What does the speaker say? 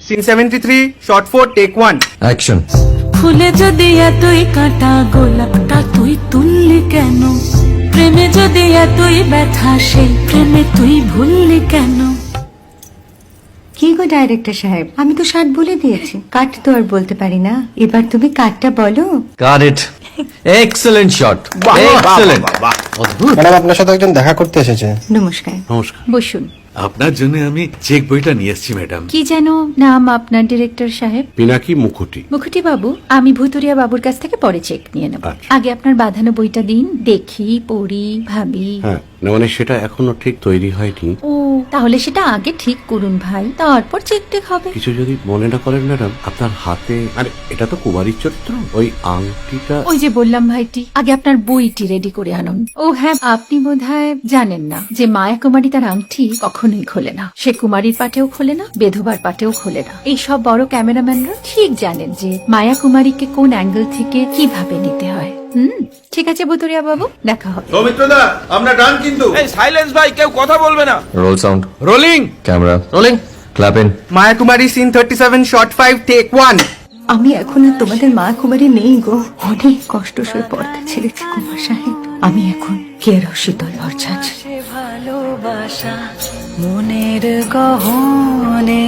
Scene 73 short 4 take 1 action. ফুলে যদি এতই কাটা গোলাপটা তুই তুললি কেন? প্রেমে যদি এতই ব্যথা সেই প্রেমে তুই ভুললি কেন? কি গো ডাইরেক্টর সাহেব, আমি তো 60 বলে দিয়েছি, কাট তো আর বলতে পারি না, এবার তুমি কাটটা বলো। Got it. Excellent shot, excellent. Madam, আপনার সাথে একজন দেখা করতে এসেছে। নমস্কার, নমস্কার। বসুন। আপনার জন্য আমি চেক বইটা নিয়ে এসেছি ম্যাডাম। কি যেন নাম আপনার ডিরেক্টর সাহেব? পিনাকি মুখোটি। মুখুটি বাবু, আমি ভুতুরিয়া বাবুর কাছ থেকে পরে চেক নিয়ে নেব। আচ্ছা। আগে আপনার বাঁধানো বইটা দিন, দেখি, পড়ি, ভাবি। হ্যাঁ, না মানে সেটা এখনো ঠিক তৈরি হয়নি। ও, তাহলে সেটা আগে ঠিক করুন ভাই, তারপর চেক টেক হবে। কিছু যদি মনে না করেন ম্যাডাম, আপনার হাতে, আরে এটা তো কুমারীর চরিত্র, ওই আংটিটা। ওই যে বললাম ভাইটি, আগে আপনার বইটি রেডি করে আনুন। ও হ্যাঁ, আপনি বোধহয় জানেন না যে মায়া কুমারী তার আংটি কখনোই খোলে না। সে কুমারীর পাটেও খোলে না, বেধবার পাটেও খোলে না। এই সব বড় ক্যামেরাম্যানরা ঠিক জানেন যে মায়া কুমারীকে কোন অ্যাঙ্গেল থেকে কিভাবে নিতে হয়। ঠিক আছে ভুতুরিয়া বাবু, দেখা হবে। সৌমিত্রদা, আমরা ডান কিন্তু। এই সাইলেন্স ভাই, কেউ কথা বলবে না। Roll sound, rolling. Camera rolling, clap in. Maya Kumari scene 37 shot 5 take 1 আমি এখন আর তোমাদের মা কুমারী নেই গো, অনেক কষ্ট সয়ে পর্দা ছেড়েছি কুমার সাহেব। আমি এখন কেরো শীতল ভরছাছ। ভালোবাসা মনের গহনে